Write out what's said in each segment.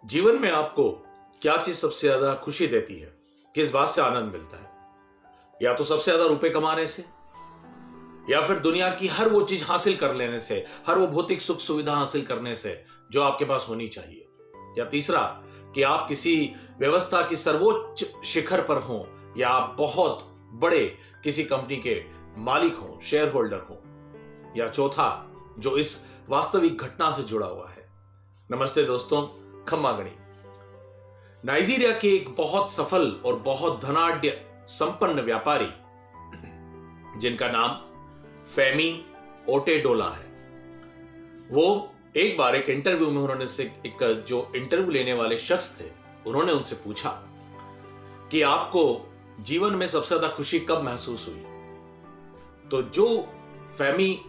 जीवन में आपको क्या चीज सबसे ज्यादा खुशी देती है? किस बात से आनंद मिलता है? या तो सबसे ज्यादा रुपए कमाने से, या फिर दुनिया की हर वो चीज हासिल कर लेने से, हर वो भौतिक सुख सुविधा हासिल करने से जो आपके पास होनी चाहिए, या तीसरा कि आप किसी व्यवस्था की सर्वोच्च शिखर पर हों, या आप बहुत बड़े किसी कंपनी के मालिक हों, शेयर होल्डर हों, या चौथा जो इस वास्तविक घटना से जुड़ा हुआ है। नमस्ते दोस्तों, खम्मा गणी। नाइजीरिया के एक बहुत सफल और बहुत धनाढ्य संपन्न व्यापारी जिनका नाम फेमी ओटेडोला है, वो एक बार एक इंटरव्यू में उन्होंने से एक जो इंटरव्यू लेने वाले शख्स थे, उन्होंने उनसे पूछा कि आपको जीवन में सबसे ज्यादा खुशी कब महसूस हुई? तो जो फेमी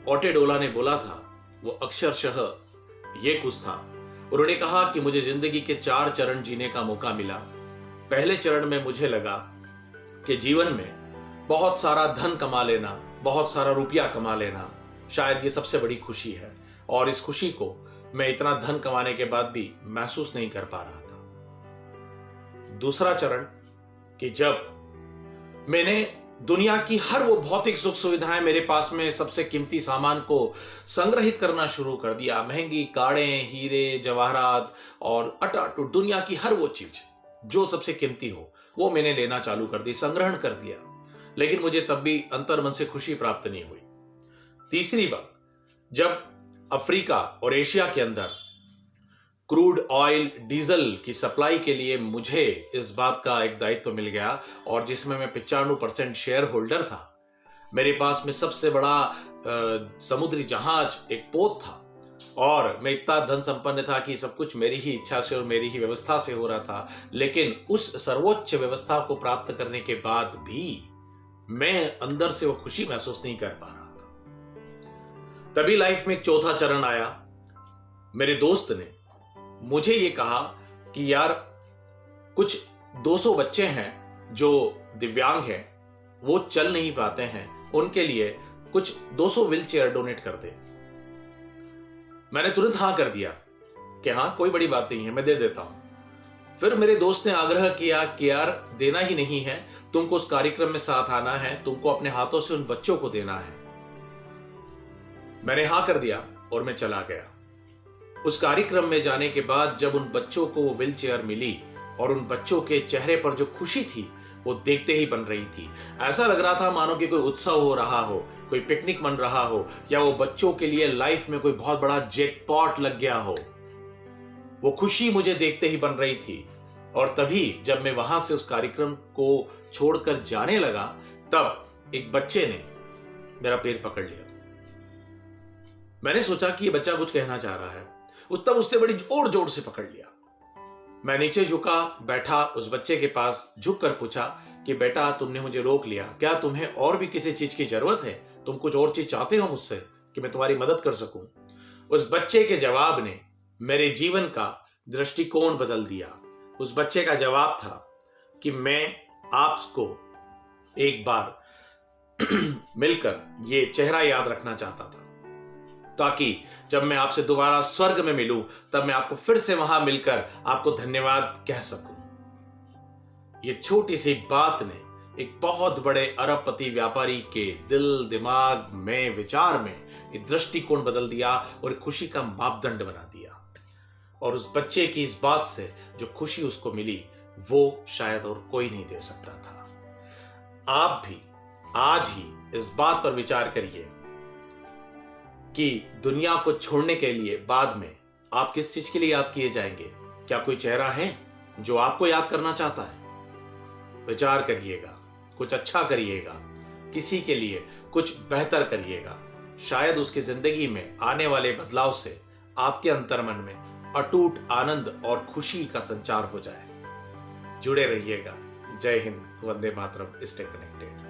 ओटेडोला ने बोला था वो अक्षरशः ये कुछ था। उन्होंने कहा कि मुझे जिंदगी के 4 चरण जीने का मौका मिला। पहले चरण में मुझे लगा कि जीवन में बहुत सारा धन कमा लेना, बहुत सारा रुपया कमा लेना शायद ये सबसे बड़ी खुशी है, और इस खुशी को मैं इतना धन कमाने के बाद भी महसूस नहीं कर पा रहा था। दूसरा चरण कि जब मैंने दुनिया की हर वो भौतिक सुख सुविधाएं, मेरे पास में सबसे कीमती सामान को संग्रहित करना शुरू कर दिया, महंगी कारें, हीरे जवाहरात और अटाटूट दुनिया की हर वो चीज जो सबसे कीमती हो वो मैंने लेना चालू कर दी, संग्रहण कर दिया, लेकिन मुझे तब भी अंतर्मन से खुशी प्राप्त नहीं हुई। तीसरी बात, जब अफ्रीका और एशिया के अंदर क्रूड ऑयल, डीजल की सप्लाई के लिए मुझे इस बात का एक दायित्व मिल गया, और जिसमें मैं 95% शेयर होल्डर था। मेरे पास में सबसे बड़ा समुद्री जहाज, एक पोत था, और मैं इतना धन संपन्न था कि सब कुछ मेरी ही इच्छा से और मेरी ही व्यवस्था से हो रहा था। लेकिन उस सर्वोच्च व्यवस्था को प्राप्त करने के बाद भी मैं अंदर से वो खुशी महसूस नहीं कर पा रहा था। तभी लाइफ में एक चौथा चरण आया। मेरे दोस्त ने मुझे ये कहा कि यार, कुछ 200 बच्चे हैं जो दिव्यांग हैं, वो चल नहीं पाते हैं, उनके लिए कुछ 200 व्हील चेयर डोनेट कर दे। मैंने तुरंत हाँ कर दिया कि हाँ, कोई बड़ी बात नहीं है, मैं दे देता हूं। फिर मेरे दोस्त ने आग्रह किया कि यार, देना ही नहीं है, तुमको उस कार्यक्रम में साथ आना है, तुमको अपने हाथों से उन बच्चों को देना है। मैंने हाँ कर दिया और मैं चला गया। उस कार्यक्रम में जाने के बाद जब उन बच्चों को वो व्हील चेयर मिली और उन बच्चों के चेहरे पर जो खुशी थी वो देखते ही बन रही थी। ऐसा लग रहा था मानो कि कोई उत्सव हो रहा हो, कोई पिकनिक बन रहा हो, या वो बच्चों के लिए लाइफ में कोई बहुत बड़ा जैकपॉट लग गया हो। वो खुशी मुझे देखते ही बन रही थी। और तभी जब मैं वहां से उस कार्यक्रम को छोड़कर जाने लगा, तब एक बच्चे ने मेरा पैर पकड़ लिया। मैंने सोचा कि ये बच्चा कुछ कहना चाह रहा है। तब उसने बड़ी जोर जोर से पकड़ लिया। मैं नीचे झुका, बैठा, उस बच्चे के पास झुक कर पूछा कि बेटा, तुमने मुझे रोक लिया, क्या तुम्हें और भी किसी चीज की जरूरत है? तुम कुछ और चीज चाहते हो मुझसे कि मैं तुम्हारी मदद कर सकूं? उस बच्चे के जवाब ने मेरे जीवन का दृष्टिकोण बदल दिया। उस बच्चे का जवाब था कि मैं आपको एक बार मिलकर ये चेहरा याद रखना चाहता था, ताकि जब मैं आपसे दोबारा स्वर्ग में मिलूं तब मैं आपको फिर से वहां मिलकर आपको धन्यवाद कह सकूं। ये छोटी सी बात ने एक बहुत बड़े अरबपति व्यापारी के दिल, दिमाग में, विचार में एक दृष्टिकोण बदल दिया और खुशी का मापदंड बना दिया। और उस बच्चे की इस बात से जो खुशी उसको मिली, वो शायद और कोई नहीं दे सकता था। आप भी आज ही इस बात पर विचार करिए कि दुनिया को छोड़ने के लिए बाद में आप किस चीज के लिए याद किए जाएंगे? क्या कोई चेहरा है जो आपको याद करना चाहता है? विचार करिएगा, कुछ अच्छा करिएगा, किसी के लिए कुछ बेहतर करिएगा। शायद उसकी जिंदगी में आने वाले बदलाव से आपके अंतर्मन में अटूट आनंद और खुशी का संचार हो जाए। जुड़े रहिएगा। जय हिंद, वंदे मातरम, स्टे कनेक्टेड।